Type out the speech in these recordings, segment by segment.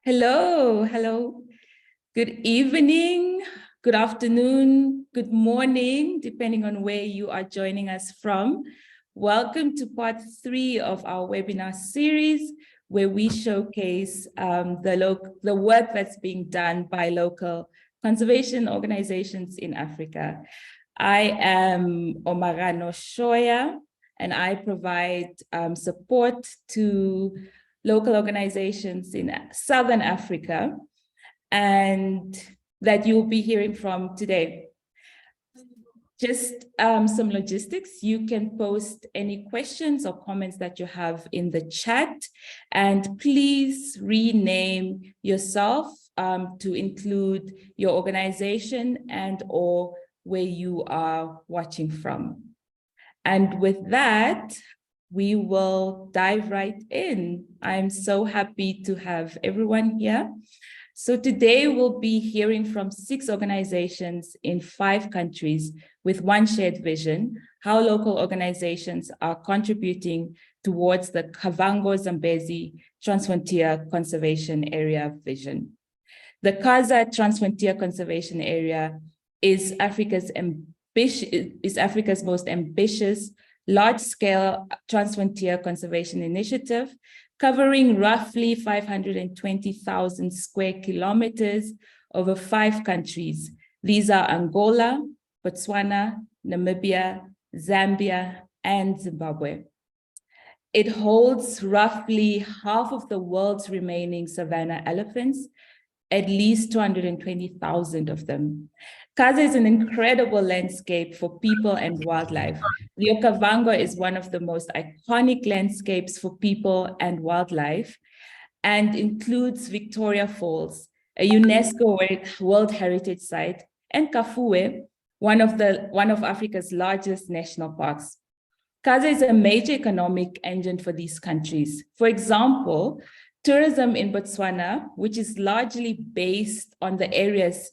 Hello, hello. Good evening, good afternoon, good morning, depending on where you are joining us from. Welcome to part 3 of our webinar series, where we showcase the work that's being done by local conservation organizations in Africa. I am Omarano Shoya, and I provide support to local organizations in Southern Africa, and that you'll be hearing from today. Just some logistics. You can post any questions or comments that you have in the chat, and please rename yourself to include your organization and or where you are watching from. And with that, we will dive right in. I'm so happy to have everyone here. So today we'll be hearing from 6 organizations in 5 countries with one shared vision, how local organizations are contributing towards the Kavango Zambezi Transfrontier Conservation Area vision. The KAZA Transfrontier Conservation Area is Africa's most ambitious large-scale transfrontier conservation initiative, covering roughly 520,000 square kilometers over 5 countries. These are Angola, Botswana, Namibia, Zambia, and Zimbabwe. It holds roughly half of the world's remaining savanna elephants, at least 220,000 of them. KAZA is an incredible landscape for people and wildlife. The Okavango is one of the most iconic landscapes for people and wildlife, and includes Victoria Falls, a UNESCO World Heritage Site, and Kafue, one of Africa's largest national parks. KAZA is a major economic engine for these countries. For example, tourism in Botswana, which is largely based on the areas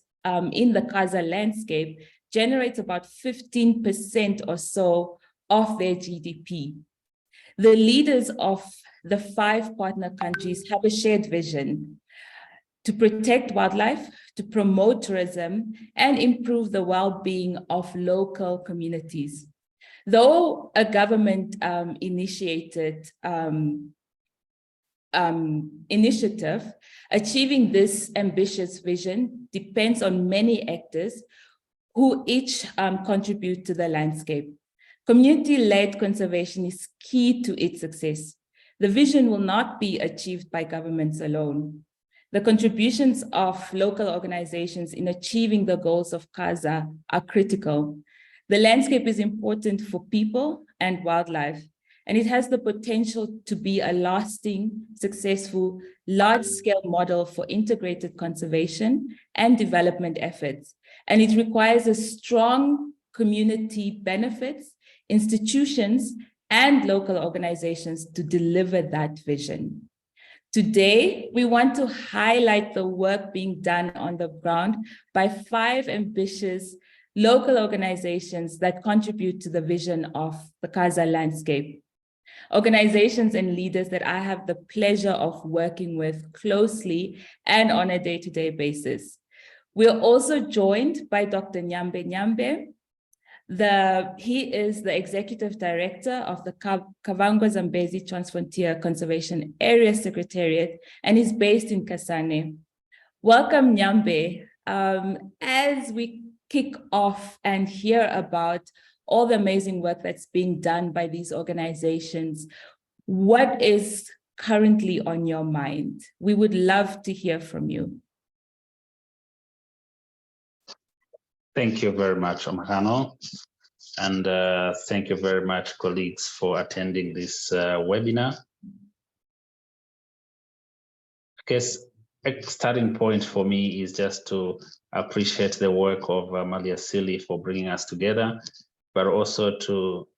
in the KAZA landscape, generates about 15% or so of their GDP. The leaders of the 5 partner countries have a shared vision to protect wildlife, to promote tourism, and improve the well-being of local communities. Though a government initiated initiative, achieving this ambitious vision depends on many actors who each contribute to the landscape. Community-led conservation is key to its success. The vision will not be achieved by governments alone. The contributions of local organizations in achieving the goals of KAZA are critical. The landscape is important for people and wildlife, and it has the potential to be a lasting, successful, large-scale model for integrated conservation and development efforts. And it requires a strong community benefits, institutions, and local organizations to deliver that vision. Today, we want to highlight the work being done on the ground by 5 ambitious local organizations that contribute to the vision of the KAZA landscape. Organizations and leaders that I have the pleasure of working with closely and on a day-to-day basis. We're also joined by Dr. Nyambe Nyambe. He is the Executive Director of the Kavango Zambezi Transfrontier Conservation Area Secretariat and is based in Kasane. Welcome, Nyambe. As we kick off and hear about all the amazing work that's being done by these organizations, what is currently on your mind? We would love to hear from you. Thank you very much, Omarano. And thank you very much, colleagues, for attending this webinar. I guess a starting point for me is just to appreciate the work of Maliasili for bringing us together, but also to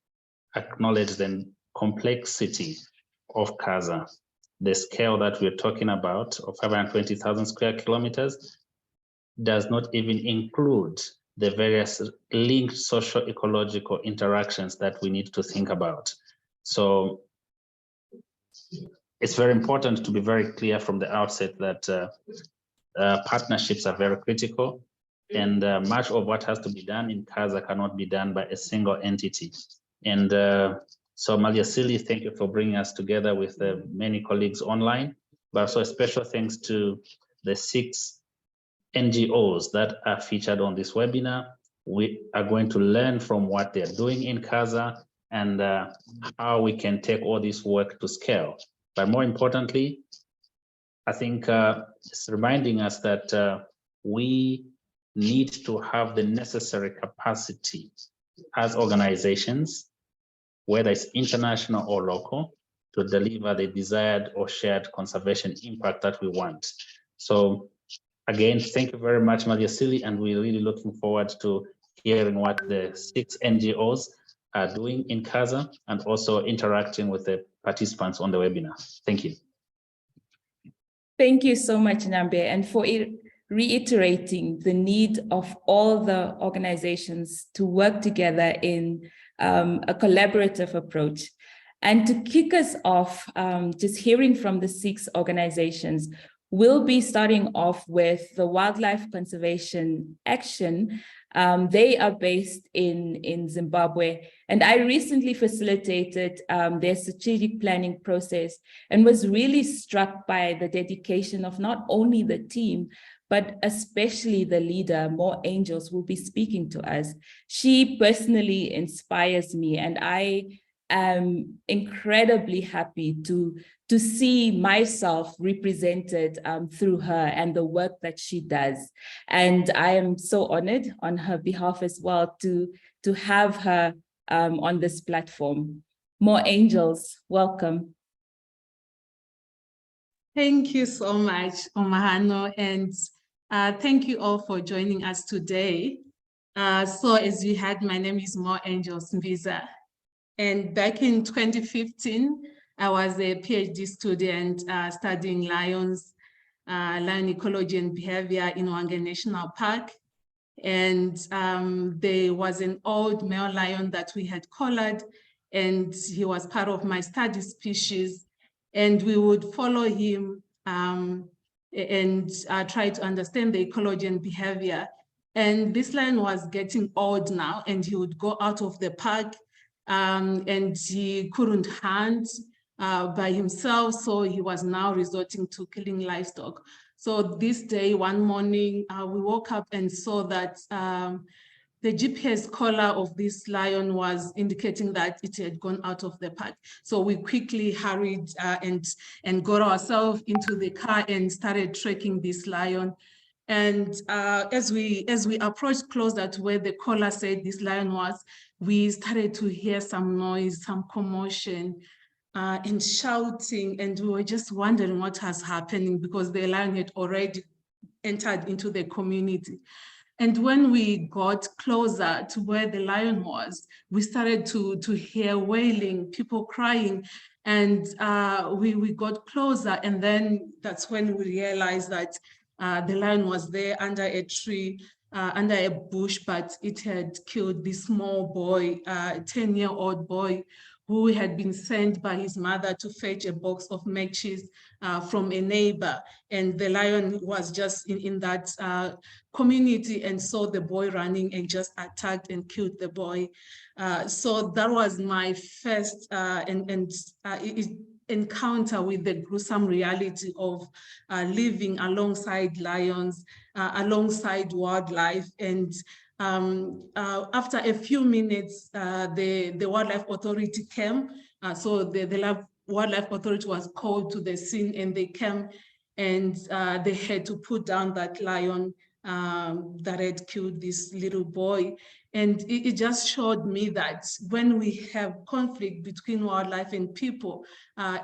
acknowledge the complexity of KAZA. The scale that we're talking about of 520,000 square kilometers does not even include the various linked socio-ecological interactions that we need to think about. So it's very important to be very clear from the outset that partnerships are very critical, and much of what has to be done in KAZA cannot be done by a single entity. And so Maliasili, thank you for bringing us together with many colleagues online, but also a special thanks to the 6 NGOs that are featured on this webinar. We are going to learn from what they're doing in KAZA and how we can take all this work to scale. But more importantly, I think it's reminding us that we need to have the necessary capacity as organizations, whether it's international or local, to deliver the desired or shared conservation impact that we want. So again, thank you very much, Maliasili, and we're really looking forward to hearing what the 6 NGOs are doing in KAZA and also interacting with the participants on the webinar. Thank you. Thank you so much, Nambe, and for reiterating the need of all the organizations to work together in a collaborative approach. And to kick us off, just hearing from the 6 organizations, we'll be starting off with the Wildlife Conservation Action. They are based in Zimbabwe, and I recently facilitated their strategic planning process and was really struck by the dedication of not only the team, but especially the leader, More Angels, will be speaking to us. She personally inspires me, and I am incredibly happy to see myself represented through her and the work that she does. And I am so honored on her behalf as well to have her on this platform. More Angels, welcome. Thank you so much, Omahano, and thank you all for joining us today. So as you heard, my name is More Angels Mbiza, and back in 2015, I was a PhD student studying lion ecology and behavior in Hwange National Park. And there was an old male lion that we had collared, and he was part of my study species. And we would follow him and try to understand the ecology and behavior. And this lion was getting old now, and he would go out of the park and he couldn't hunt by himself, so he was now resorting to killing livestock. So this day, one morning, we woke up and saw that the GPS collar of this lion was indicating that it had gone out of the park. So we quickly hurried and got ourselves into the car and started tracking this lion. And as we approached closer to where the collar said this lion was, we started to hear some noise, some commotion, and shouting, and we were just wondering what was happening because the lion had already entered into the community. And when we got closer to where the lion was, we started to hear wailing, people crying, and we got closer, and then that's when we realized that the lion was there under a tree, under a bush, but it had killed this small boy, a 10-year-old boy, who had been sent by his mother to fetch a box of matches from a neighbor. And the lion was just in that community and saw the boy running and just attacked and killed the boy. So that was my first encounter with the gruesome reality of living alongside lions, alongside wildlife. And after a few minutes, the Wildlife Authority came. So the Wildlife Authority was called to the scene, and they came and they had to put down that lion that had killed this little boy. And it just showed me that when we have conflict between wildlife and people,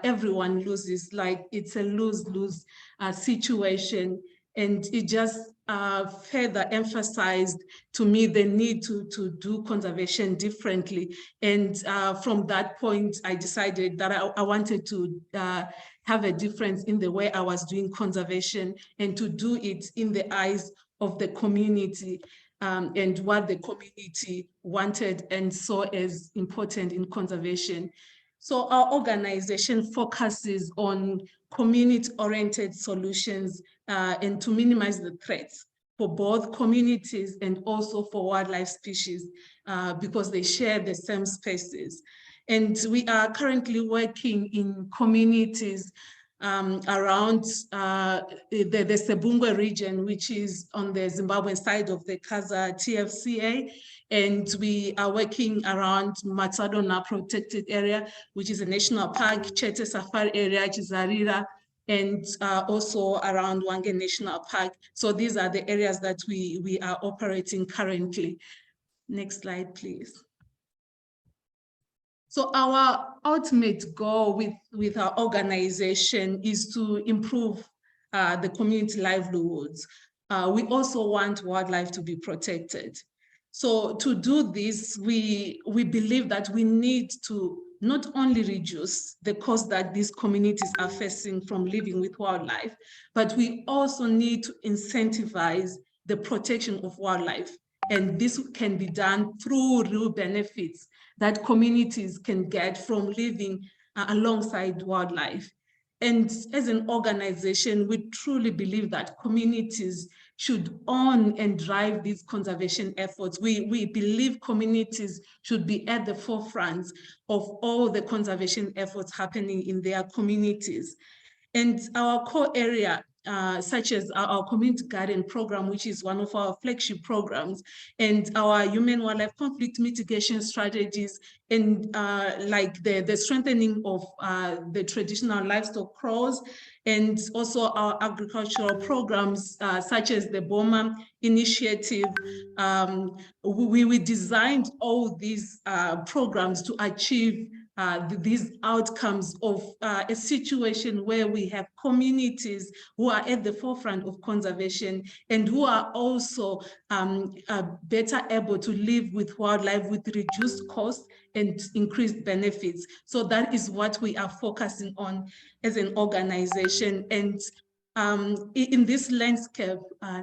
everyone loses. Like, it's a lose-lose situation. And it just further emphasized to me the need to do conservation differently. And from that point, I decided that I wanted to have a difference in the way I was doing conservation, and to do it in the eyes of the community and what the community wanted and saw as important in conservation. So our organization focuses on community-oriented solutions and to minimize the threats for both communities and also for wildlife species because they share the same spaces. And we are currently working in communities around the Sebungwe region, which is on the Zimbabwean side of the KAZA TFCA. And we are working around Matsadona protected area, which is a national park, Chete Safari area, Chizarira, and also around Wange National Park. So these are the areas that we are operating currently. Next slide, please. So our ultimate goal with our organization is to improve the community livelihoods. We also want wildlife to be protected. So to do this, we believe that we need to not only reduce the cost that these communities are facing from living with wildlife, but we also need to incentivize the protection of wildlife. And this can be done through real benefits that communities can get from living alongside wildlife. And as an organization, we truly believe that communities should own and drive these conservation efforts. We believe communities should be at the forefront of all the conservation efforts happening in their communities. And our core area, such as our community garden program, which is one of our flagship programs, and our human-wildlife conflict mitigation strategies, and like the strengthening of the traditional livestock crows, and also our agricultural programs, such as the Boma initiative. We designed all these programs to achieve these outcomes of a situation where we have communities who are at the forefront of conservation and who are also better able to live with wildlife with reduced costs and increased benefits. So that is what we are focusing on as an organization. And in this landscape,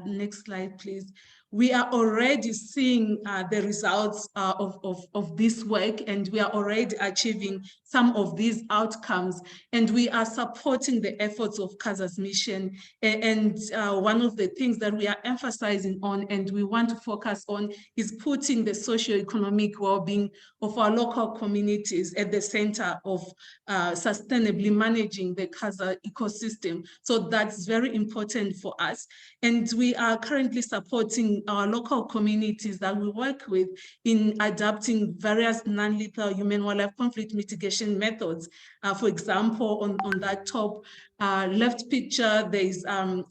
next slide, please. We are already seeing the results of this work, and we are already achieving some of these outcomes, and we are supporting the efforts of KAZA's mission. And one of the things that we are emphasizing on and we want to focus on is putting the socio-economic well-being of our local communities at the center of sustainably managing the KAZA ecosystem. So that's very important for us. And we are currently supporting our local communities that we work with in adapting various non-lethal human-wildlife conflict mitigation methods. For example, on that top left picture, there's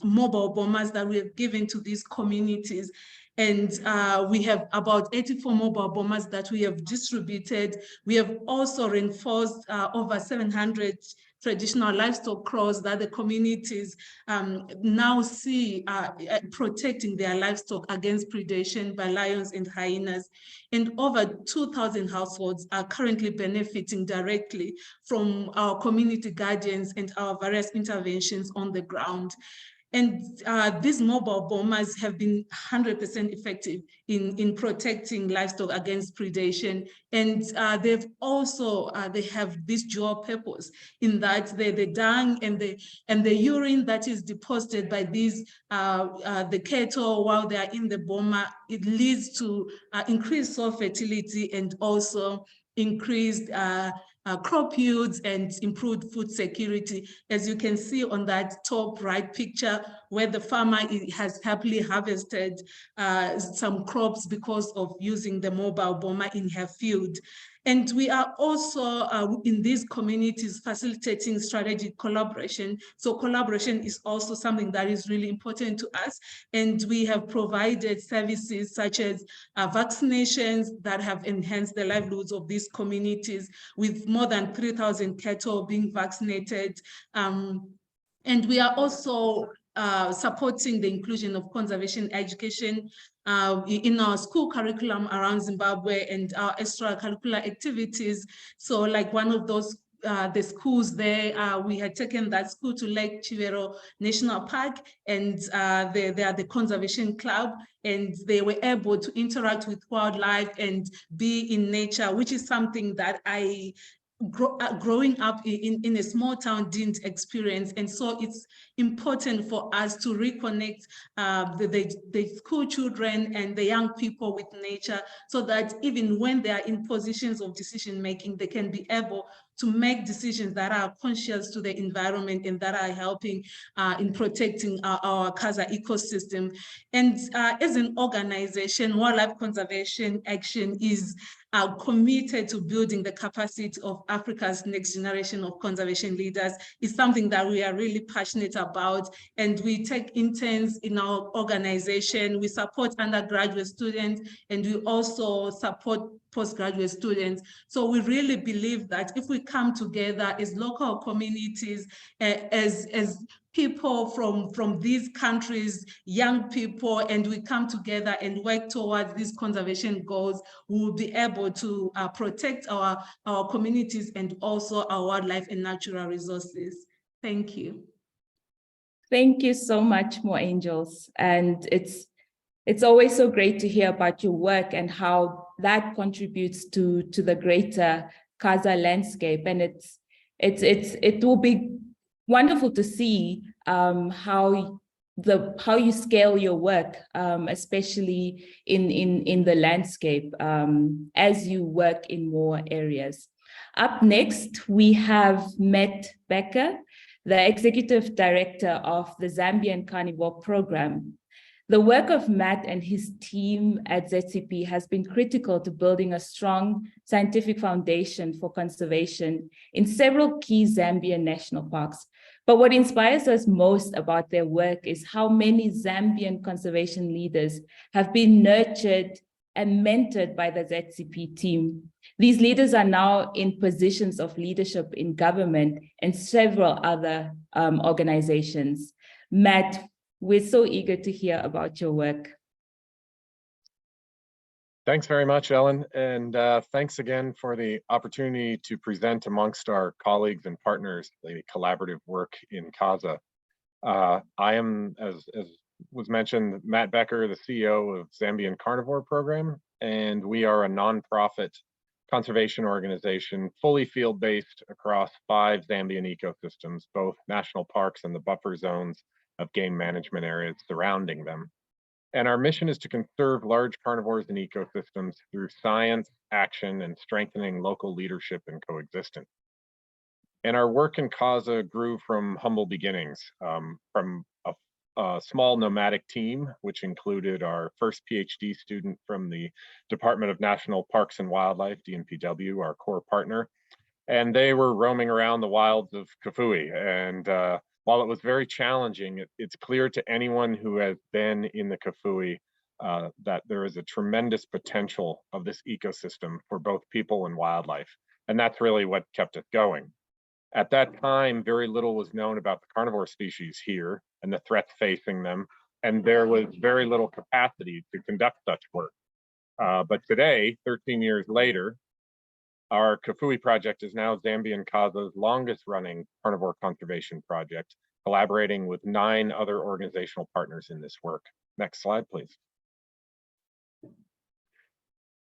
mobile bombers that we have given to these communities. And we have about 84 mobile bombers that we have distributed. We have also reinforced over 700 traditional livestock crows that the communities now see protecting their livestock against predation by lions and hyenas. And over 2,000 households are currently benefiting directly from our community guardians and our various interventions on the ground. And these mobile bombers have been 100% effective in protecting livestock against predation. And they've also, they have this dual purpose in that the dung and the urine that is deposited by these, the cattle while they are in the bomber, it leads to increased soil fertility and also increased crop yields and improved food security. As you can see on that top right picture, where the farmer has happily harvested some crops because of using the mobile bomber in her field. And we are also in these communities facilitating strategic collaboration. So collaboration is also something that is really important to us. And we have provided services such as vaccinations that have enhanced the livelihoods of these communities, with more than 3,000 cattle being vaccinated. And we are also supporting the inclusion of conservation education in our school curriculum around Zimbabwe and our extracurricular activities. So like one of those, the schools there, we had taken that school to Lake Chivero National Park, and they are the conservation club, and they were able to interact with wildlife and be in nature, which is something that I growing up in a small town didn't experience. And so it's important for us to reconnect the school children and the young people with nature, so that even when they are in positions of decision making, they can be able to make decisions that are conscious to the environment and that are helping in protecting our KAZA ecosystem. And as an organization, Wildlife Conservation Action is committed to building the capacity of Africa's next generation of conservation leaders. Is something that we are really passionate about, and we take interns in our organization. We support undergraduate students, and we also support postgraduate students. So we really believe that if we come together as local communities, as people from these countries, young people, and we come together and work towards these conservation goals, we will be able to protect our communities and also our wildlife and natural resources. Thank you. Thank you so much, More Angels. And it's always so great to hear about your work and how that contributes to the greater KAZA landscape. And it will be wonderful to see how you scale your work, especially in the landscape as you work in more areas. Up next, we have Matt Becker, the Executive Director of the Zambian Carnivore Program. The work of Matt and his team at ZCP has been critical to building a strong scientific foundation for conservation in several key Zambian national parks. But what inspires us most about their work is how many Zambian conservation leaders have been nurtured and mentored by the ZCP team. These leaders are now in positions of leadership in government and several other organizations. Matt, we're so eager to hear about your work. Thanks very much, Ellen, and thanks again for the opportunity to present amongst our colleagues and partners the collaborative work in KAZA. I am, as was mentioned, Matt Becker, the CEO of Zambian Carnivore Program, and we are a nonprofit conservation organization, fully field-based across 5 Zambian ecosystems, both national parks and the buffer zones of game management areas surrounding them. And our mission is to conserve large carnivores and ecosystems through science, action, and strengthening local leadership and coexistence. And our work in KAZA grew from humble beginnings, from a small nomadic team, which included our first PhD student from the Department of National Parks and Wildlife, DNPW, our core partner. And they were roaming around the wilds of Kafue. And while it was very challenging, it's clear to anyone who has been in the Kafue that there is a tremendous potential of this ecosystem for both people and wildlife. And that's really what kept us going. At that time, very little was known about the carnivore species here and the threats facing them, and there was very little capacity to conduct such work. But today, 13 years later, our Kafue project is now Zambian KAZA's longest running carnivore conservation project, collaborating with 9 other organizational partners in this work. Next slide, please.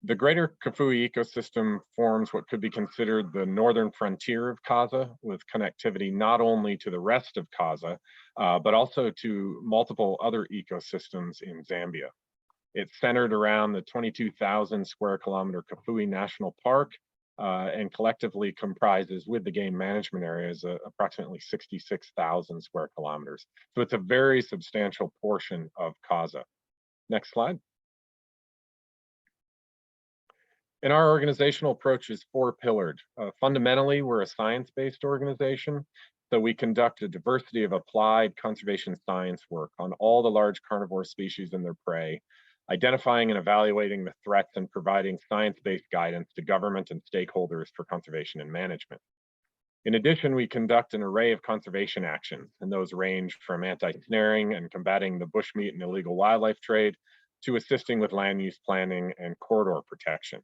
The greater Kafue ecosystem forms what could be considered the northern frontier of KAZA, with connectivity not only to the rest of KAZA, but also to multiple other ecosystems in Zambia. It's centered around the 22,000 square kilometer Kafue National Park, and collectively comprises, with the game management areas, approximately 66,000 square kilometers. So it's a very substantial portion of KAZA. Next slide. And our organizational approach is 4-pillared. Fundamentally, we're a science-based organization, so we conduct a diversity of applied conservation science work on all the large carnivore species and their prey, identifying and evaluating the threats and providing science-based guidance to government and stakeholders for conservation and management. In addition, we conduct an array of conservation actions, and those range from anti-snaring and combating the bushmeat and illegal wildlife trade to assisting with land use planning and corridor protection.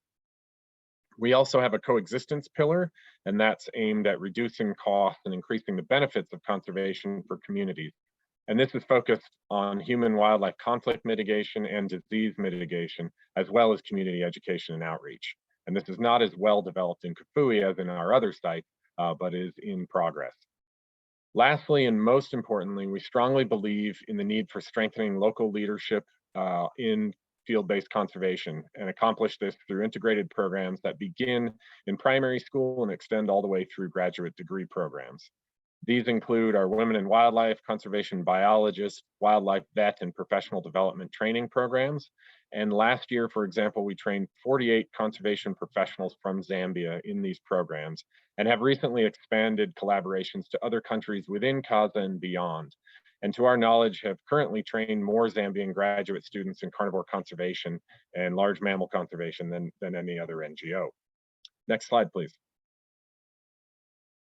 We also have a coexistence pillar, and that's aimed at reducing costs and increasing the benefits of conservation for communities. And this is focused on human-wildlife conflict mitigation and disease mitigation, as well as community education and outreach. And this is not as well developed in Kafue as in our other sites, but is in progress. Lastly, and most importantly, we strongly believe in the need for strengthening local leadership in field-based conservation, and accomplish this through integrated programs that begin in primary school and extend all the way through graduate degree programs. These include our Women in Wildlife, Conservation Biologists, Wildlife Vet, and Professional Development Training programs. And last year, for example, we trained 48 conservation professionals from Zambia in these programs, and have recently expanded collaborations to other countries within KAZA and beyond. And to our knowledge, have currently trained more Zambian graduate students in carnivore conservation and large mammal conservation than any other NGO. Next slide, please.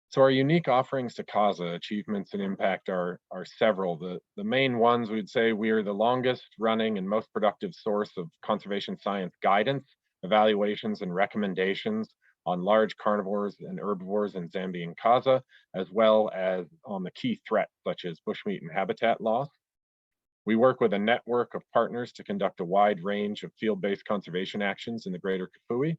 So our unique offerings to KAZA, achievements and impact are several. The main ones, we'd say we are the longest running and most productive source of conservation science guidance, evaluations and recommendations on large carnivores and herbivores in Zambian KAZA, as well as on the key threats such as bushmeat and habitat loss. We work with a network of partners to conduct a wide range of field-based conservation actions in the greater Kafue.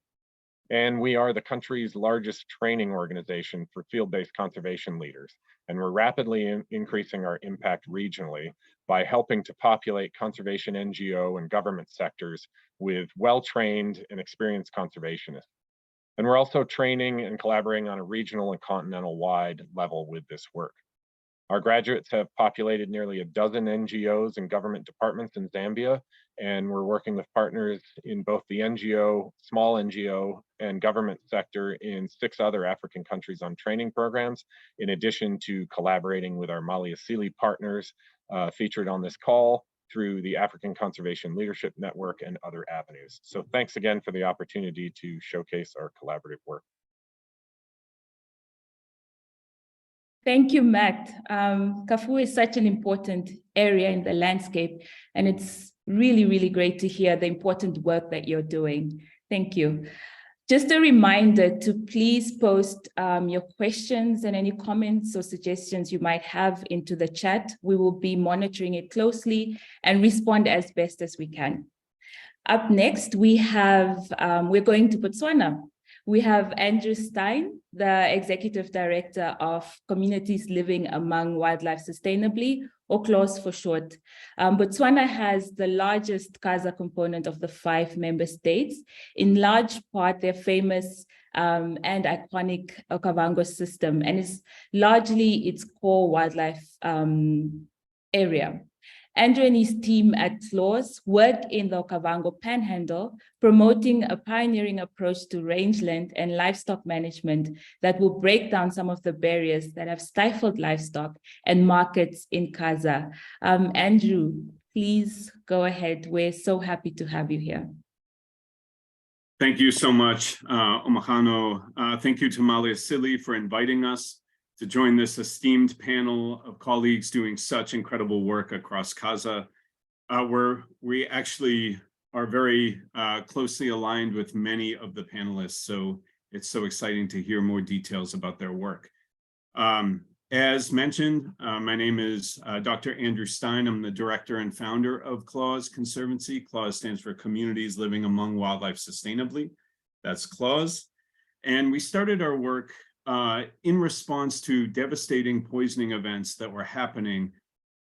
And we are the country's largest training organization for field-based conservation leaders. And we're rapidly increasing our impact regionally by helping to populate conservation NGO and government sectors with well-trained and experienced conservationists. And we're also training and collaborating on a regional and continental-wide level with this work. Our graduates have populated nearly a dozen NGOs and government departments in Zambia, and we're working with partners in both the NGO, small NGO, and government sector in 6 other African countries on training programs, in addition to collaborating with our Maliasili partners featured on this call through the African Conservation Leadership Network and other avenues. So thanks again for the opportunity to showcase our collaborative work. Thank you, Matt. Kafue is such an important area in the landscape, and it's really, really great to hear the important work that you're doing. Thank you. Just a reminder to please post your questions and any comments or suggestions you might have into the chat. We will be monitoring it closely and respond as best as we can. Up next, we're going to Botswana. We have Andrew Stein, the Executive Director of Communities Living Among Wildlife Sustainably, or CLAWS for short. Botswana has the largest KAZA component of the 5 member states, in large part their famous and iconic Kavango system, and is largely its core wildlife area. Andrew and his team at CLAWS work in the Kavango Panhandle, promoting a pioneering approach to rangeland and livestock management that will break down some of the barriers that have stifled livestock and markets in KAZA. Andrew, please go ahead. We're so happy to have you here. Thank you so much, Omahano. Thank you to Maliasili for inviting us to join this esteemed panel of colleagues doing such incredible work across KAZA. We actually are very closely aligned with many of the panelists, so it's so exciting to hear more details about their work. As mentioned, my name is Dr. Andrew Stein. I'm the director and founder of CLAWS Conservancy. CLAWS stands for Communities Living Among Wildlife Sustainably. That's CLAWS. And we started our work in response to devastating poisoning events that were happening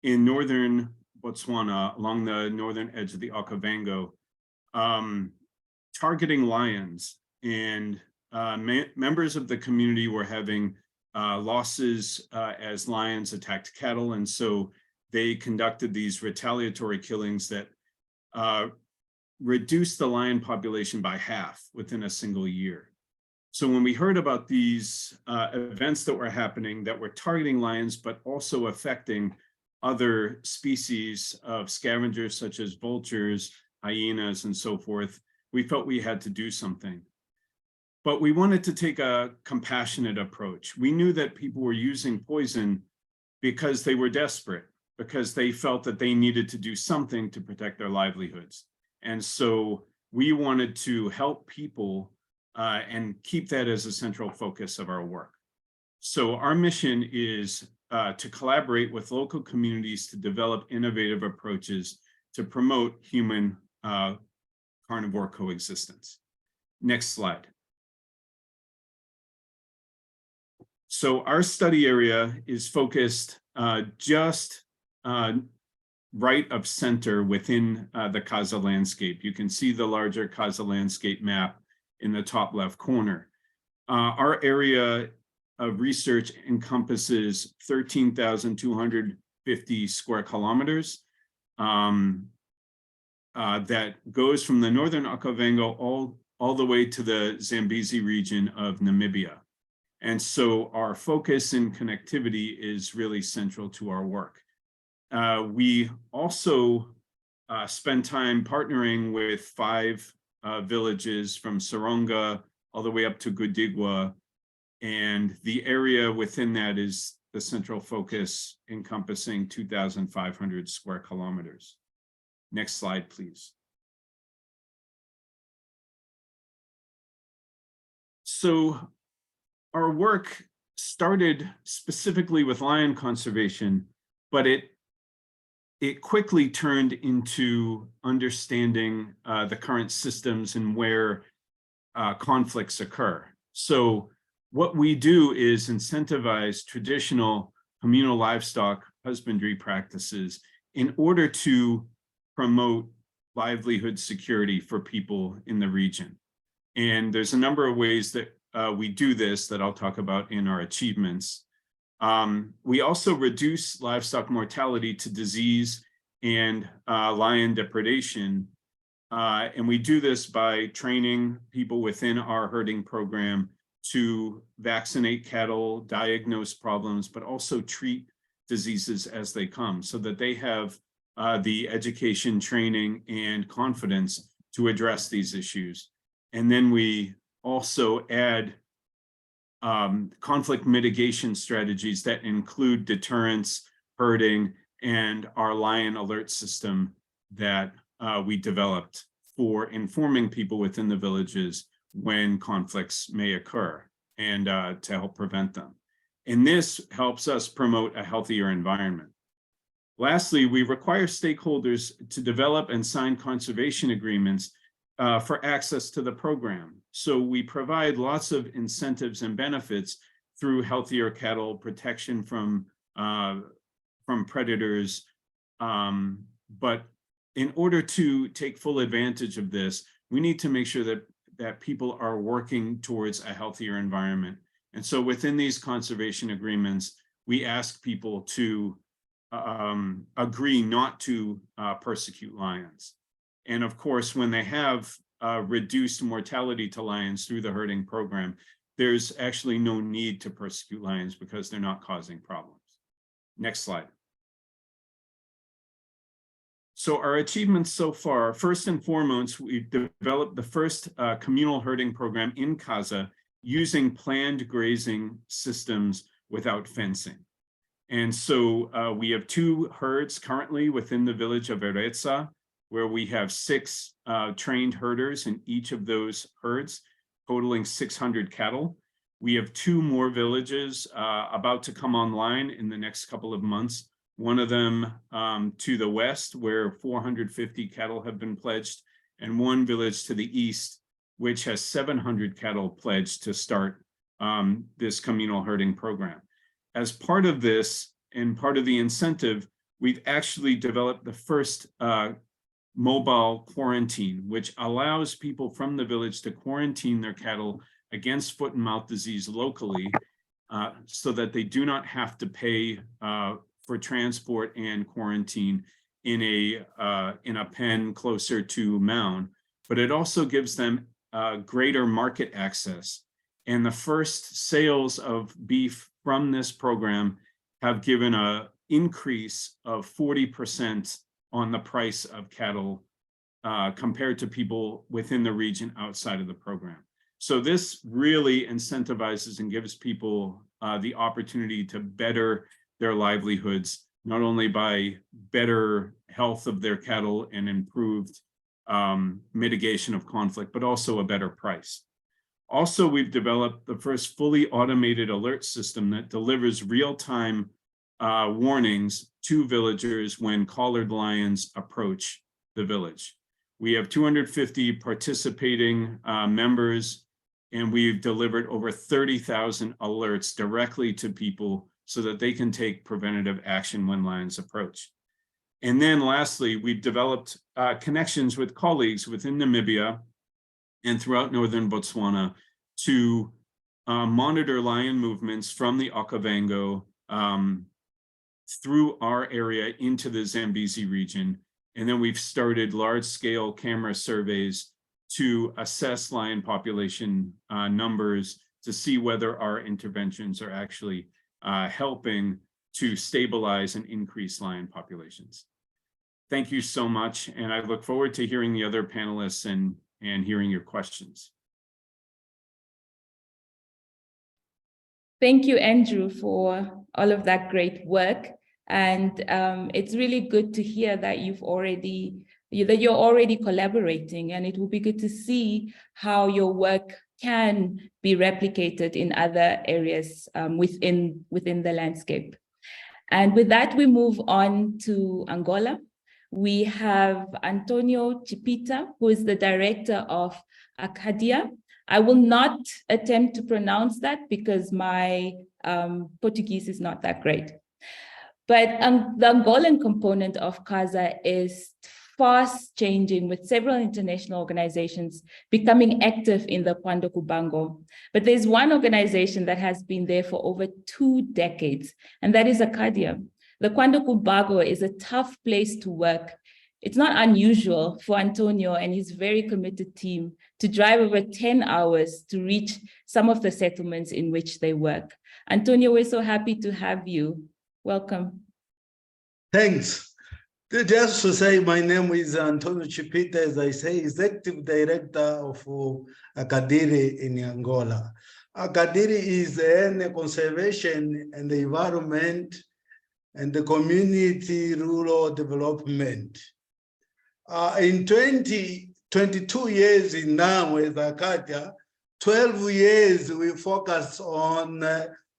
in northern Botswana along the northern edge of the Okavango, targeting lions. And members of the community were having losses as lions attacked cattle. And so they conducted these retaliatory killings that reduced the lion population by half within a single year. So when we heard about these events that were happening that were targeting lions, but also affecting other species of scavengers such as vultures, hyenas, and so forth, we felt we had to do something. But we wanted to take a compassionate approach. We knew that people were using poison because they were desperate, because they felt that they needed to do something to protect their livelihoods. And so we wanted to help people and keep that as a central focus of our work. So our mission is to collaborate with local communities to develop innovative approaches to promote human carnivore coexistence. Next slide. So our study area is focused just right of center within the KAZA landscape. You can see the larger KAZA landscape map in the top left corner. Our area of research encompasses 13,250 square kilometers that goes from the northern Okavango all the way to the Zambezi region of Namibia. And so our focus in connectivity is really central to our work. We also spend time partnering with 5 villages from Saronga all the way up to Gudigwa. And the area within that is the central focus encompassing 2,500 square kilometers. Next slide, please. So our work started specifically with lion conservation, but it quickly turned into understanding the current systems and where conflicts occur. So what we do is incentivize traditional communal livestock husbandry practices in order to promote livelihood security for people in the region. And there's a number of ways that we do this that I'll talk about in our achievements. We also reduce livestock mortality to disease and lion depredation. And we do this by training people within our herding program to vaccinate cattle, diagnose problems, but also treat diseases as they come so that they have the education, training, and confidence to address these issues. And then we also add conflict mitigation strategies that include deterrence, herding, and our lion alert system that we developed for informing people within the villages when conflicts may occur and to help prevent them. And this helps us promote a healthier environment. Lastly, we require stakeholders to develop and sign conservation agreements for access to the program. So we provide lots of incentives and benefits through healthier cattle, protection from predators. But in order to take full advantage of this, we need to make sure that people are working towards a healthier environment. And so within these conservation agreements, we ask people to agree not to persecute lions. And of course, when they have reduced mortality to lions through the herding program, there's actually no need to persecute lions because they're not causing problems. Next slide. So our achievements so far, first and foremost, we've developed the first communal herding program in KAZA using planned grazing systems without fencing. And so we have 2 herds currently within the village of Eretsa, where we have 6 trained herders in each of those herds, totaling 600 cattle. We have 2 more villages about to come online in the next couple of months. One of them to the west, where 450 cattle have been pledged, and one village to the east, which has 700 cattle pledged to start this communal herding program. As part of this and part of the incentive, we've actually developed the first mobile quarantine, which allows people from the village to quarantine their cattle against foot and mouth disease locally so that they do not have to pay for transport and quarantine in a pen closer to Mound, but it also gives them greater market access. And the first sales of beef from this program have given an increase of 40% on the price of cattle compared to people within the region outside of the program. So this really incentivizes and gives people the opportunity to better their livelihoods, not only by better health of their cattle and improved mitigation of conflict, but also a better price. Also, we've developed the first fully automated alert system that delivers real-time warnings to villagers when collared lions approach the village. We have 250 participating members, and we've delivered over 30,000 alerts directly to people so that they can take preventative action when lions approach. And then lastly, we've developed connections with colleagues within Namibia and throughout northern Botswana to monitor lion movements from the Okavango through our area into the Zambezi region. And then we've started large-scale camera surveys to assess lion population numbers to see whether our interventions are actually helping to stabilize and increase lion populations. Thank you so much, and I look forward to hearing the other panelists and hearing your questions. Thank you, Andrew, for all of that great work. And it's really good to hear that you're already collaborating, and it will be good to see how your work can be replicated in other areas within the landscape. And with that, we move on to Angola. We have Antonio Chipita, who is the director of Acadia. I will not attempt to pronounce that because my Portuguese is not that great. But the Angolan component of KAZA is fast changing, with several international organizations becoming active in the Kwando Kubango. But there's one organization that has been there for over 2 decades, and that is Acadia. The Kwando Kubango is a tough place to work. It's not unusual for Antonio and his very committed team to drive over 10 hours to reach some of the settlements in which they work. Antonio, we're so happy to have you. Welcome. Thanks. Just to say, my name is Antonio Chipita, as I say, Executive Director of Acadiri in Angola. Acadiri is the conservation and the environment and the community rural development. In 22 years now with Acadia, 12 years we focus on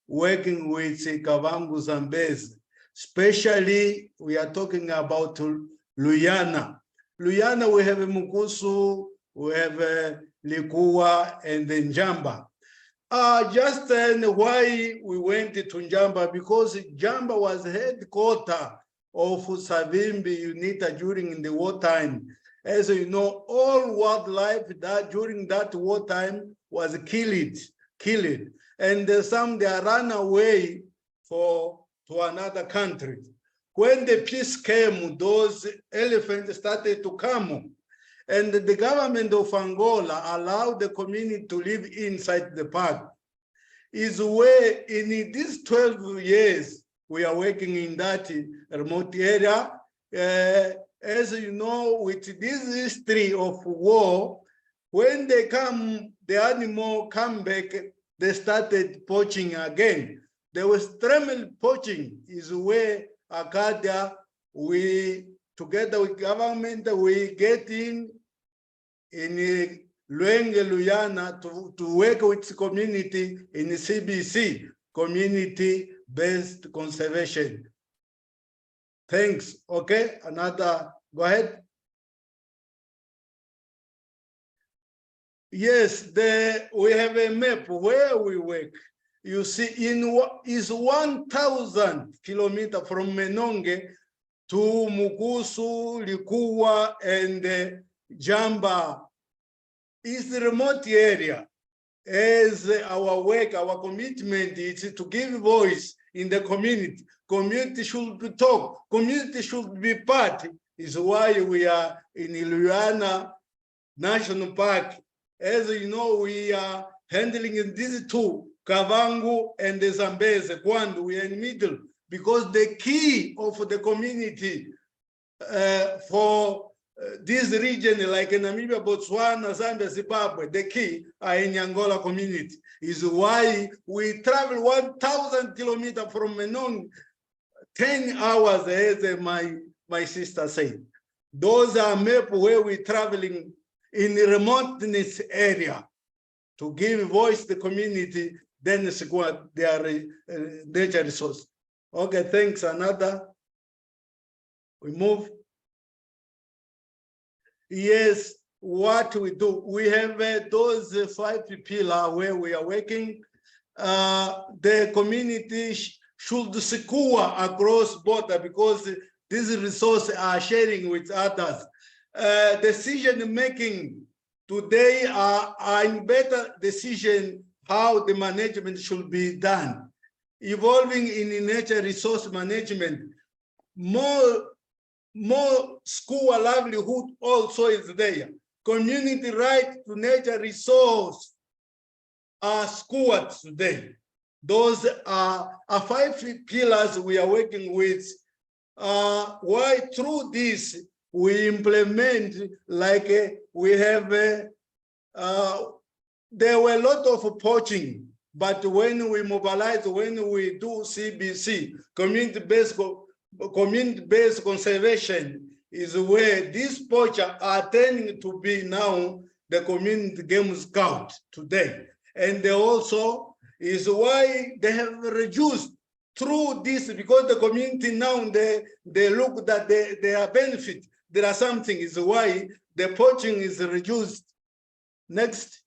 working with Kavango Zambezi. Especially, we are talking about Luyana. Luyana, we have Mukusu, we have Likuwa, and then Njamba. Just why we went to Njamba, because Njamba was headquarters of Savimbi UNITA during the wartime. As you know, all wildlife that during that wartime was killed. And some they ran away to another country. When the peace came, those elephants started to come. And the government of Angola allowed the community to live inside the park. Is where in these 12 years, we are working in that remote area. As you know, with this history of war, when they come, the animal come back, they started poaching again. There was extreme poaching is where Acadia, we, together with government, we get in Luenge Luyana to work with the community in the CBC, community-based conservation. Thanks. Okay, another, go ahead. Yes, we have a map where we work. You see, is 1,000 kilometers from Menonge to Mukusu, Likuwa, and Jamba. Is the remote area. As our work, our commitment is to give voice in the community. Community should talk. Community should be part. Is why we are in Luyana National Park. As you know, we are handling these two, Kavango and the Zambezi, Kwando, we are in the middle, because the key of the community for this region, like in Namibia, Botswana, Zambia, Zimbabwe, the key are in Angola community. Is why we travel 1,000 kilometers from Menong, 10 hours, as my sister said. Those are maps where we're traveling in the remoteness area to give voice to the community, then squad their nature resource. Okay, thanks. Another, we move. yes, what we do. We have those 5 pillars where we are working. The community should secure across border because these resources are sharing with others. Decision making today are in better decision how the management should be done. Evolving in nature resource management, more school livelihood also is there. Community right to nature resource are scored today. Those are 5 pillars we are working with. Why through this we implement, like we have, there were a lot of poaching, but when we mobilize, when we do CBC, community-based conservation, is where these poachers are tending to be now the community game scout today. And they also is why they have reduced through this, because the community now, they look that they are benefit. There are something is why the poaching is reduced. Next.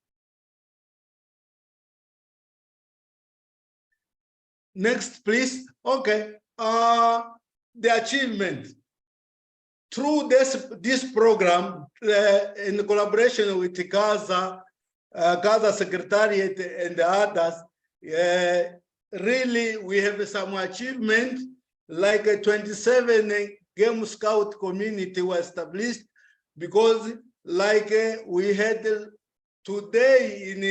Next, please. Okay. The achievement. Through this program, in collaboration with the KAZA Secretariat and the others, really we have some achievement, like a 27 Game Scout community was established, because like we had today in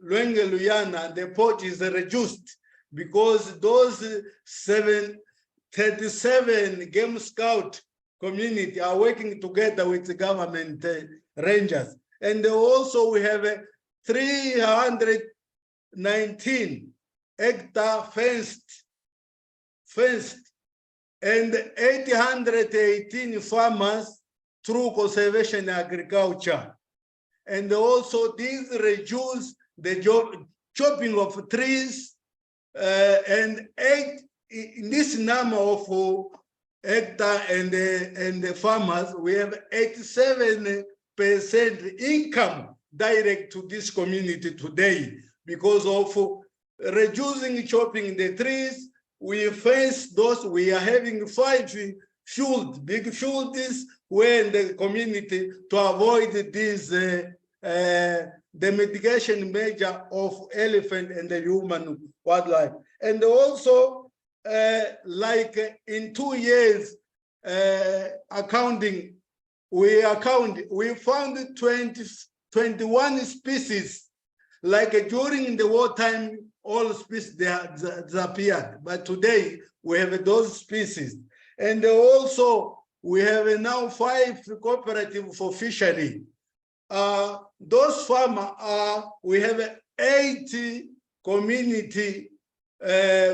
Luenge Luyana, the poach is reduced because those 37 Game Scout community are working together with the government rangers. And also we have 319 hectare fenced and 818 farmers through conservation agriculture. And also these reduce the chopping of trees, and in this number of hectare and the farmers, we have 87% income direct to this community today because of reducing chopping the trees. We face those, we are having 5 big fields where in the community to avoid this, the mitigation measure of elephant and the human wildlife. And also, like in 2 years accounting, we found 21 species. Like during the wartime, all species they disappeared, but today we have those species. And also we have now 5 cooperative for fishery. Those farmers we have 80 community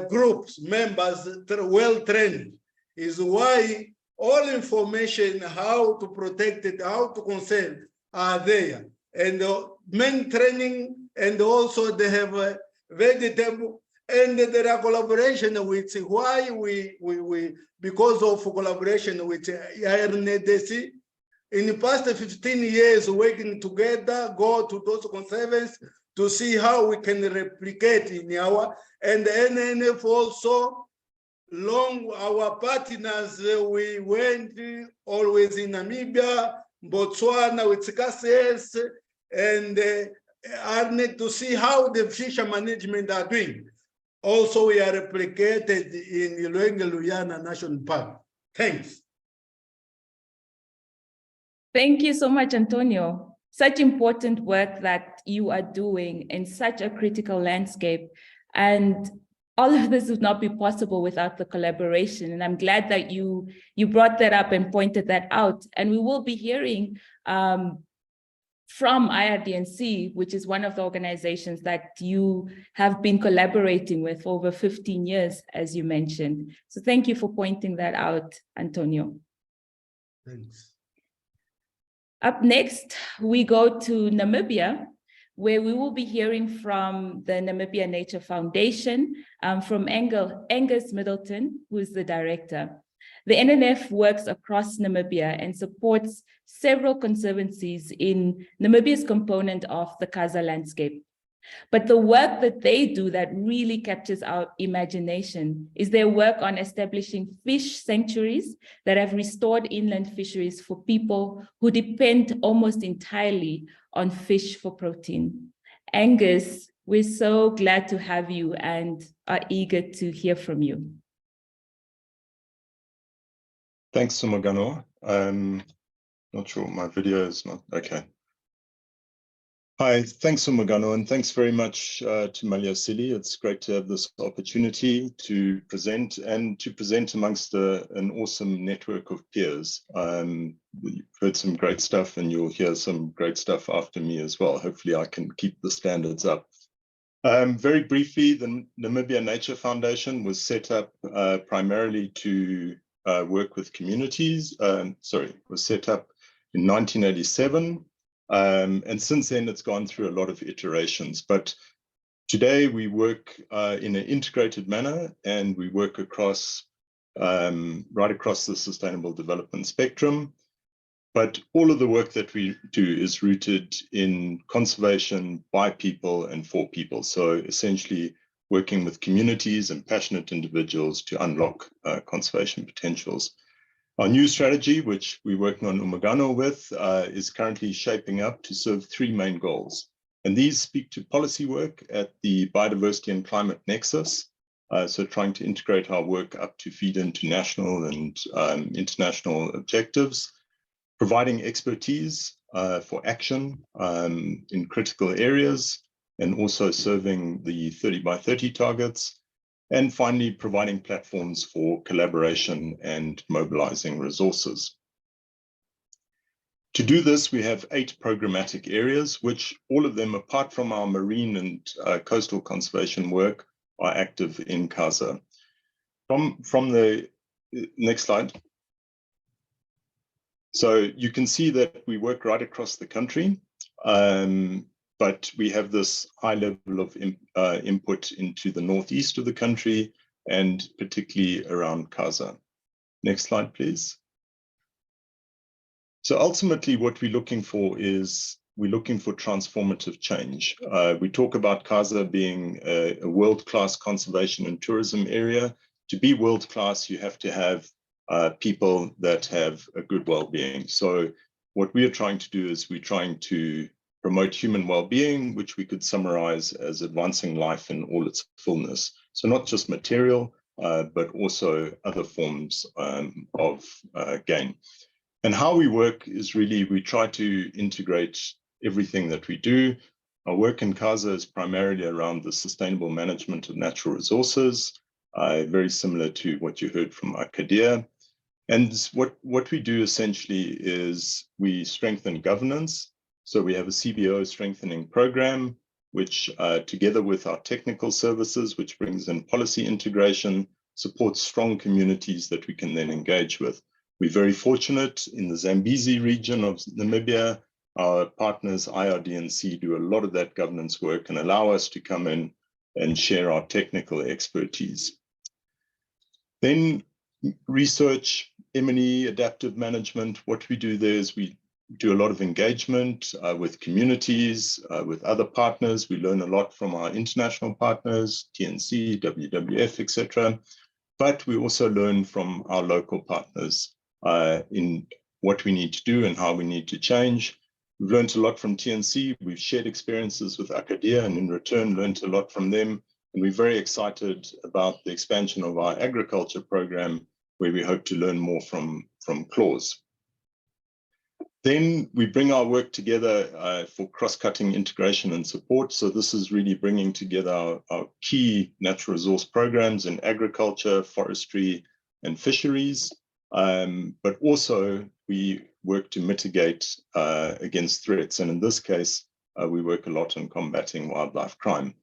groups, members, well trained, is why all information how to protect it, how to conserve are there. And main training, and also they have a vegetable, and there are collaboration with why we because of collaboration with IRNDC. In the past 15 years working together, go to those conservancies to see how we can replicate in our, and the NNF also, our partners, we went always in Namibia, Botswana with KCS, and ARNET to see how the fisher management are doing. Also, we are replicated in Luenge Luyana National Park. Thanks. Thank you so much, Antonio. Such important work that you are doing in such a critical landscape. And all of this would not be possible without the collaboration. And I'm glad that you brought that up and pointed that out. And we will be hearing from IRDNC, which is one of the organizations that you have been collaborating with for over 15 years, as you mentioned. So thank you for pointing that out, Antonio. Thanks. Up next, we go to Namibia, where we will be hearing from the Namibia Nature Foundation, from Angus Middleton, who is the director. The NNF works across Namibia and supports several conservancies in Namibia's component of the KAZA landscape. But the work that they do that really captures our imagination is their work on establishing fish sanctuaries that have restored inland fisheries for people who depend almost entirely on fish for protein. Angus, we're so glad to have you and are eager to hear from you. Thanks, Sumagano. Not sure my video is not okay. Hi, thanks, Sumagano, and thanks very much to Maliasili. It's great to have this opportunity to present amongst an awesome network of peers. We've heard some great stuff, and you'll hear some great stuff after me as well. Hopefully I can keep the standards up. Very briefly, the Namibia Nature Foundation was set up primarily to work with communities. Was set up in 1987. And since then, it's gone through a lot of iterations. But today, we work in an integrated manner, and we work across right across the sustainable development spectrum. But all of the work that we do is rooted in conservation by people and for people. So essentially, working with communities and passionate individuals to unlock conservation potentials. Our new strategy, which we're working on Umagano with, is currently shaping up to serve three main goals. And these speak to policy work at the biodiversity and climate nexus. So trying to integrate our work up to feed into national and international objectives, providing expertise for action in critical areas, and also serving the 30 by 30 targets. And finally, providing platforms for collaboration and mobilizing resources. To do this, we have 8 programmatic areas, which all of them, apart from our marine and coastal conservation work, are active in KAZA. From the next slide. So you can see that we work right across the country. But we have this high level of input into the northeast of the country, and particularly around KAZA. Next slide, please. So ultimately, what we're looking for is transformative change. We talk about KAZA being a world-class conservation and tourism area. To be world-class, you have to have people that have a good well-being. So what we are trying to do is we're trying to promote human well-being, which we could summarize as advancing life in all its fullness. So not just material, but also other forms of gain. And how we work is really, we try to integrate everything that we do. Our work in KAZA is primarily around the sustainable management of natural resources, very similar to what you heard from Akadia. And what we do essentially is we strengthen governance. So we have a CBO strengthening program, which together with our technical services, which brings in policy integration, supports strong communities that we can then engage with. We're very fortunate in the Zambezi region of Namibia. Our partners, IRDNC, do a lot of that governance work and allow us to come in and share our technical expertise. Then research, M&E, adaptive management. What we do there is we do a lot of engagement with communities, with other partners. We learn a lot from our international partners, TNC, WWF, etc. But we also learn from our local partners in what we need to do and how we need to change. We've learned a lot from TNC. We've shared experiences with Akadia, and in return learned a lot from them. And we're very excited about the expansion of our agriculture program, where we hope to learn more from CLAWS. Then we bring our work together for cross-cutting integration and support. So this is really bringing together our key natural resource programs in agriculture, forestry, and fisheries. But also we work to mitigate against threats. And in this case, we work a lot on combating wildlife crime.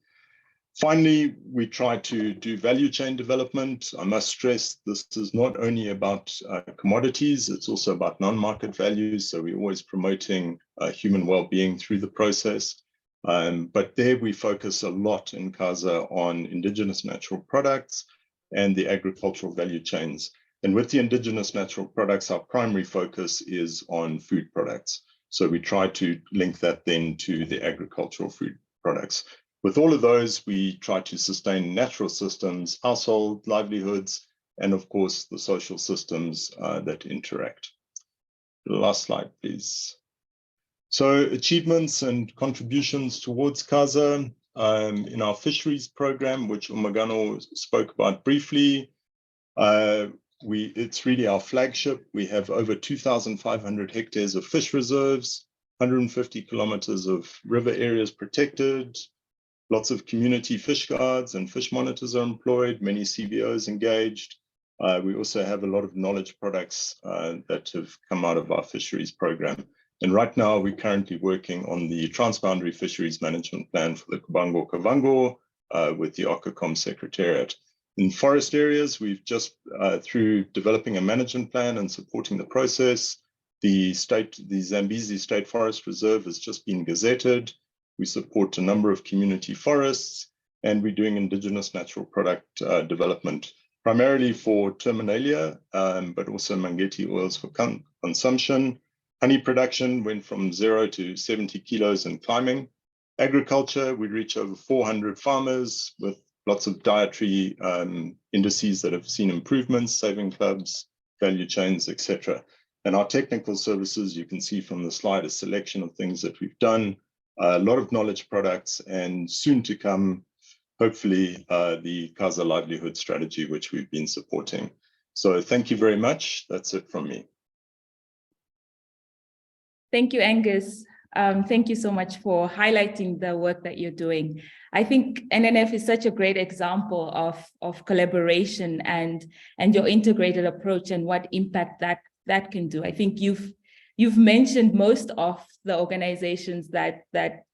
Finally, we try to do value chain development. I must stress this is not only about commodities, it's also about non-market values. So we're always promoting human well-being through the process. But there we focus a lot in KAZA on indigenous natural products and the agricultural value chains. And with the indigenous natural products, our primary focus is on food products. So we try to link that then to the agricultural food products. With all of those, we try to sustain natural systems, household livelihoods, and of course, the social systems that interact. The last slide, please. So achievements and contributions towards KAZA in our fisheries program, which Umagano spoke about briefly. It's really our flagship. We have over 2,500 hectares of fish reserves, 150 kilometers of river areas protected, lots of community fish guards and fish monitors are employed, many CBOs engaged. We also have a lot of knowledge products that have come out of our fisheries program. And right now, we're currently working on the transboundary fisheries management plan for the Kavango with the OCACOM Secretariat. In forest areas, we've just, through developing a management plan and supporting the process, the Zambezi State Forest Reserve has just been gazetted. We support a number of community forests, and we're doing indigenous natural product development, primarily for terminalia, but also mangeti oils for consumption. Honey production went from 0 to 70 kilos and climbing. Agriculture, we reach over 400 farmers with lots of dietary indices that have seen improvements, saving clubs, value chains, etc. And our technical services, you can see from the slide, a selection of things that we've done, a lot of knowledge products, and soon to come, hopefully, the KAZA livelihood strategy, which we've been supporting. So thank you very much. That's it from me. Thank you, Angus. Thank you so much for highlighting the work that you're doing. I think NNF is such a great example of collaboration and your integrated approach and what impact that can do. I think you've mentioned most of the organizations that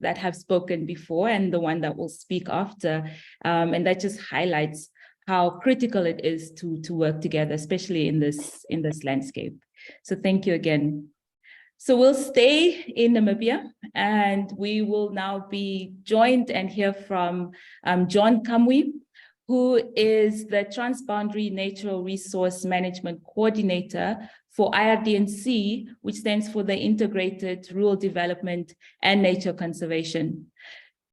have spoken before and the one that will speak after, and that just highlights how critical it is to work together, especially in this landscape. So thank you again. So we'll stay in Namibia, and we will now be joined and hear from John Kamwe, who is the Transboundary Natural Resource Management Coordinator for IRDNC, which stands for the Integrated Rural Development and Nature Conservation.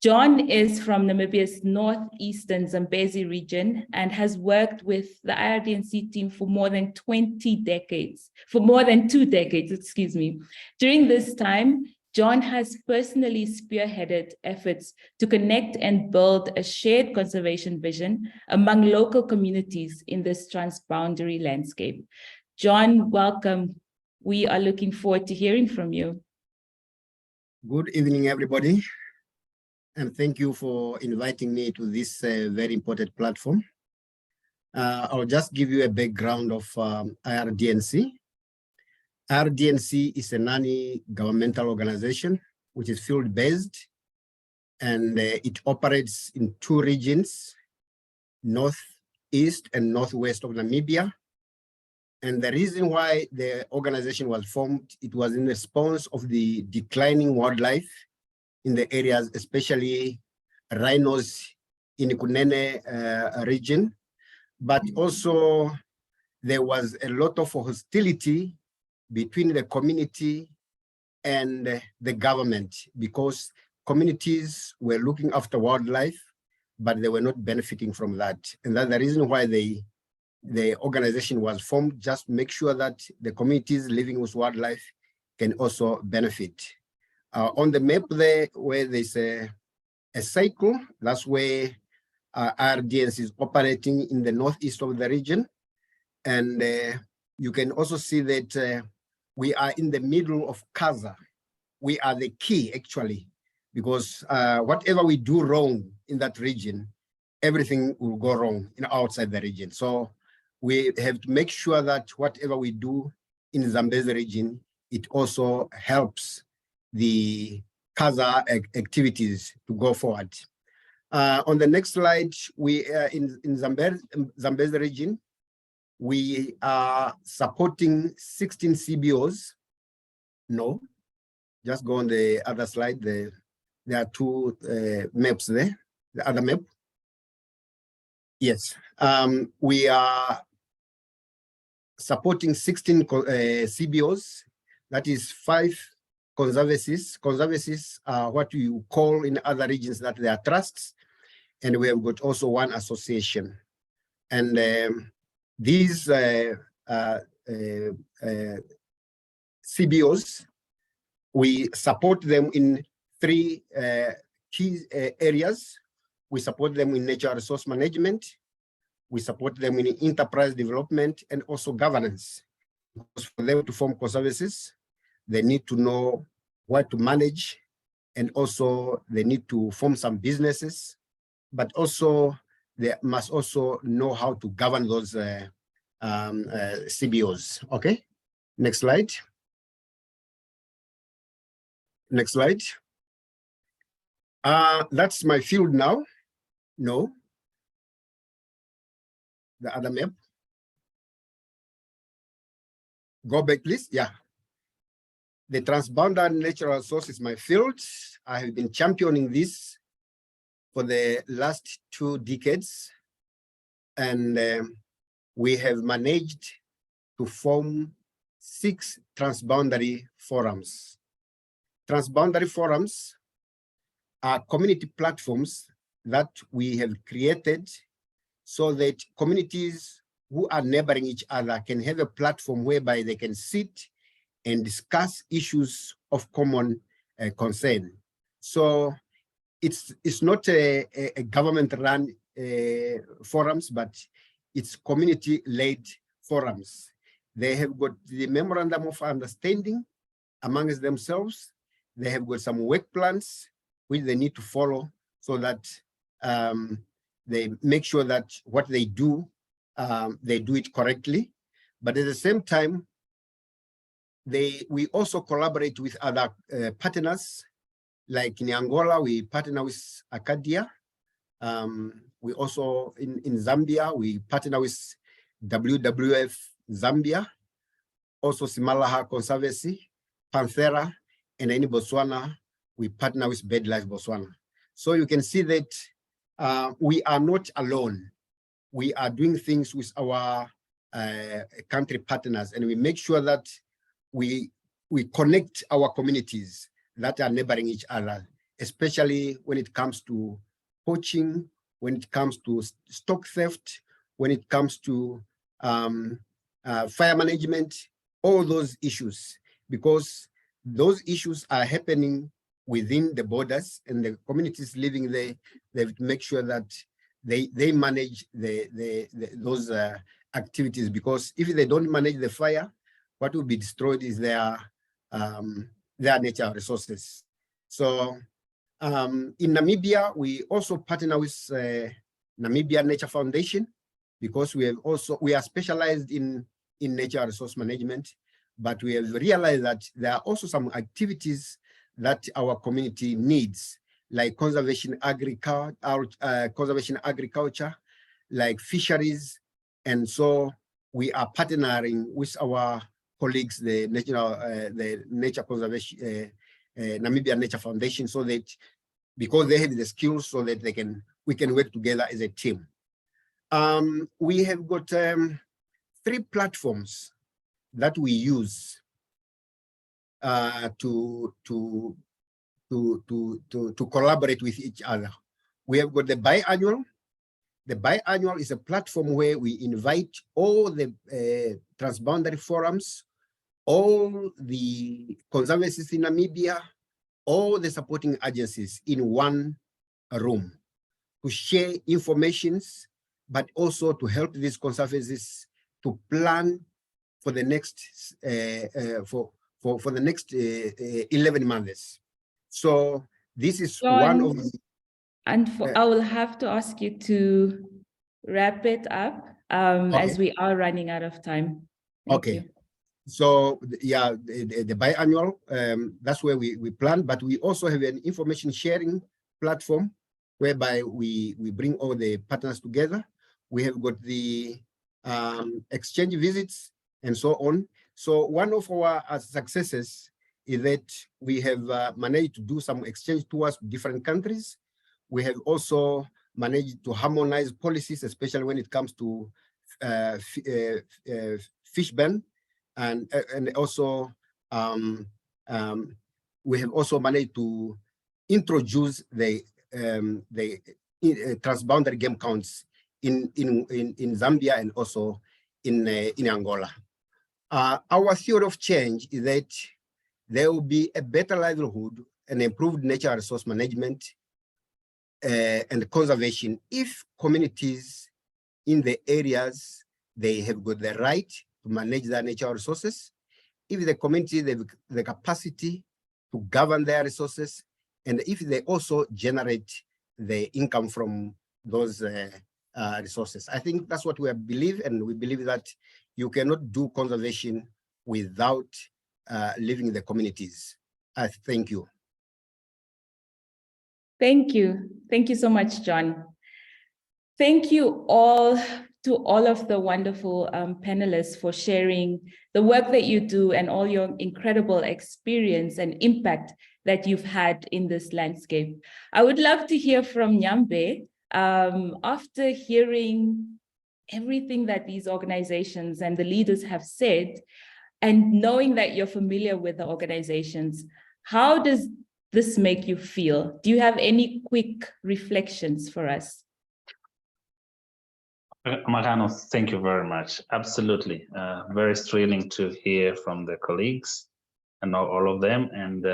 John is from Namibia's northeastern Zambezi region and has worked with the IRDNC team for more than 2 decades. During this time, John has personally spearheaded efforts to connect and build a shared conservation vision among local communities in this transboundary landscape. John, welcome. We are looking forward to hearing from you. Good evening, everybody. And thank you for inviting me to this very important platform. I'll just give you a background of IRDNC. IRDNC is a non-governmental organization, which is field-based, and it operates in 2 regions, northeast and northwest of Namibia. And the reason why the organization was formed, it was in response of the declining wildlife in the areas, especially rhinos in the Kunene region, but also there was a lot of hostility between the community and the government because communities were looking after wildlife, but they were not benefiting from that. And that's the reason why the organization was formed, just to make sure that the communities living with wildlife can also benefit. On the map there, where there's a cycle, that's where IRDNC is operating in the northeast of the region. And you can also see that we are in the middle of KAZA. We are the key, actually, because whatever we do wrong in that region, everything will go wrong outside the region. So we have to make sure that whatever we do in the Zambezi region, it also helps the KAZA activities to go forward. On the next slide, we are in Zambezi region. We are supporting 16 CBOs. No, just go on the other slide. There are 2 maps there. The other map. Yes, we are supporting 16 CBOs, that is 5 conservancies. Conservancies are what you call in other regions that they are trusts, and we have got also 1 association. And these CBOs, we support them in 3 key areas. We support them in natural resource management. We support them in enterprise development and also governance. Because for them to form conservancies, they need to know what to manage, and also they need to form some businesses, but also they must also know how to govern those CBOs. Okay, next slide. Next slide. That's my field now. No. The other map. Go back, please. Yeah. The transboundary natural resource is my field. I have been championing this for the last 2 decades. And we have managed to form 6 transboundary forums. Transboundary forums are community platforms that we have created so that communities who are neighboring each other can have a platform whereby they can sit and discuss issues of common concern. So it's not a government-run forums, but it's community-led forums. They have got the memorandum of understanding amongst themselves. They have got some work plans which they need to follow so that they make sure that what they do it correctly. But at the same time, we also collaborate with other partners. Like in Angola, we partner with Acadia. We also, in Zambia, we partner with WWF Zambia, also Simalaha Conservancy, Panthera, and in Botswana, we partner with BirdLife Botswana. So you can see that we are not alone. We are doing things with our country partners, and we make sure that we connect our communities that are neighboring each other, especially when it comes to poaching, when it comes to stock theft, when it comes to fire management, all those issues, because those issues are happening within the borders, and the communities living there, they make sure that they manage those activities, because if they don't manage the fire, what will be destroyed is their natural resources. So in Namibia, we also partner with Namibia Nature Foundation, because we are specialized in natural resource management, but we have realized that there are also some activities that our community needs, like conservation agriculture, like fisheries. And so we are partnering with our colleagues, the Nature Conservation, Namibia Nature Foundation, so that because they have the skills, so that we can work together as a team. We have got 3 platforms that we use to collaborate with each other. We have got the biannual. The biannual is a platform where we invite all the transboundary forums, all the conservancies in Namibia, all the supporting agencies in one room to share informations, but also to help these conservancies to plan for the next for the next 11 months. So this is one of the, and I will have to ask you to wrap it up as we are running out of time. Thank you. So yeah, the biannual, that's where we plan, but we also have an information sharing platform whereby we bring all the partners together. We have got the exchange visits and so on. So one of our successes is that we have managed to do some exchange tours to different countries. We have also managed to harmonize policies, especially when it comes to fish ban, and also we have also managed to introduce the transboundary game counts in Zambia and also in Angola. Our theory of change is that there will be a better livelihood and improved natural resource management and conservation if communities in the areas they have got the right to manage their natural resources, if the community have the capacity to govern their resources, and if they also generate the income from those resources. I think that's what we believe, and we believe that you cannot do conservation without living the communities. Thank you. Thank you. Thank you so much, John. Thank you all to all of the wonderful panelists for sharing the work that you do and all your incredible experience and impact that you've had in this landscape. I would love to hear from Nyambe. After hearing everything that these organizations and the leaders have said, and knowing that you're familiar with the organizations, how does this make you feel? Do you have any quick reflections for us? Magano, thank you very much. Absolutely. Very thrilling to hear from the colleagues and all of them. And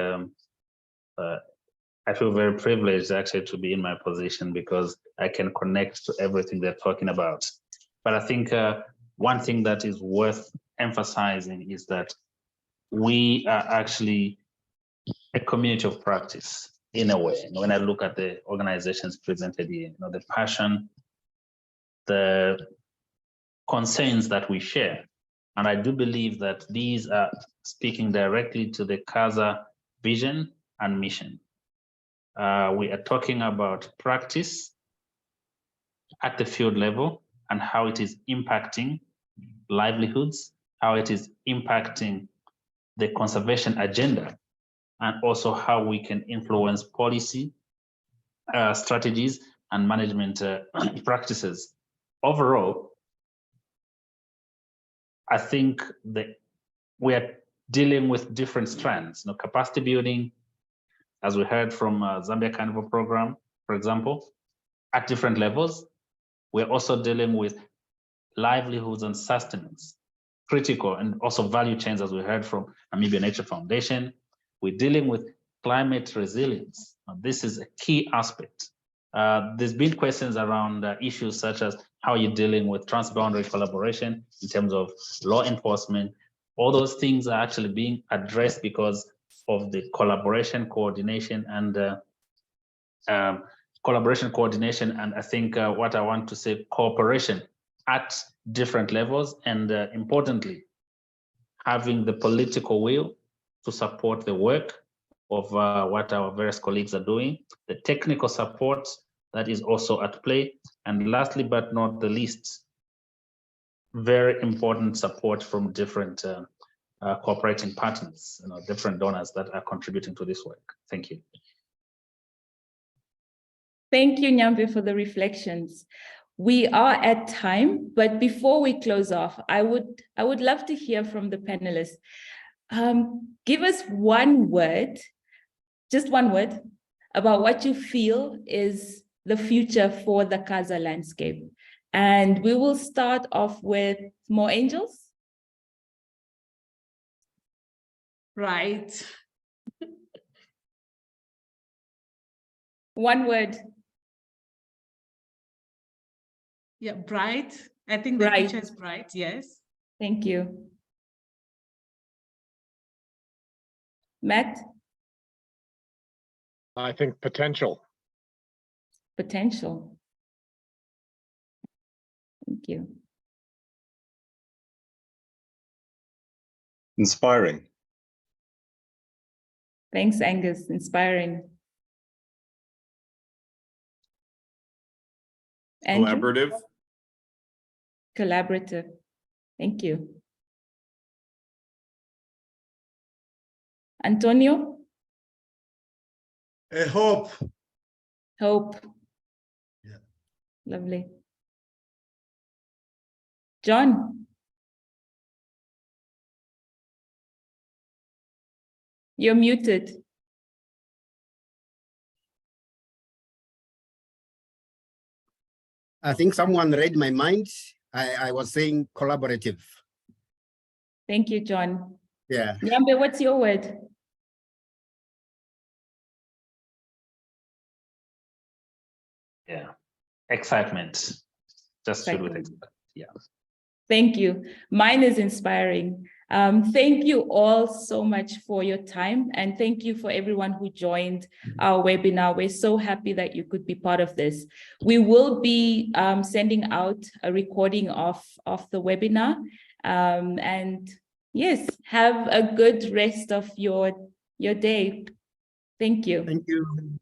I feel very privileged actually to be in my position because I can connect to everything they're talking about. But I think one thing that is worth emphasizing is that we are actually a community of practice in a way. When I look at the organizations presented here, the passion, the concerns that we share. And I do believe that these are speaking directly to the KAZA vision and mission. We are talking about practice at the field level and how it is impacting livelihoods, how it is impacting the conservation agenda, and also how we can influence policy, strategies, and management practices. Overall, I think that we are dealing with different strands, capacity building, as we heard from Zambia Carnival program, for example, at different levels. We're also dealing with livelihoods and sustenance, critical, and also value chains, as we heard from Namibia Nature Foundation. We're dealing with climate resilience. This is a key aspect. There's been questions around issues such as how you're dealing with transboundary collaboration in terms of law enforcement. All those things are actually being addressed because of the collaboration, coordination, and and I think what I want to say, cooperation at different levels, and importantly, having the political will to support the work of what our various colleagues are doing, the technical support that is also at play, and lastly but not the least, very important support from different cooperating partners, different donors that are contributing to this work. Thank you. Thank you, Nyambe, for the reflections. We are at time, but before we close off, I would love to hear from the panelists. Give us one word, just one word, about what you feel is the future for the KAZA landscape. And we will start off with More Angels. Right. One word. Yeah, bright. I think the Bright. future is bright, yes. Thank you. Matt? I think potential. Potential. Thank you. Inspiring. Thanks, Angus. Inspiring. Andrew? Collaborative. Collaborative. Thank you. Antonio? A hope. Hope. Yeah. Lovely. John? You're muted. I think someone read my mind. I was saying collaborative. Thank you, John. Yeah. Nyambe, what's your word? Yeah, excitement. Just filled with Excitement. excitement. Yeah. Thank you. Mine is inspiring. Thank you all so much for your time, and thank you for everyone who joined our webinar. We're so happy that you could be part of this. We will be sending out a recording of the webinar. And yes, have a good rest of your day. Thank you. Thank you.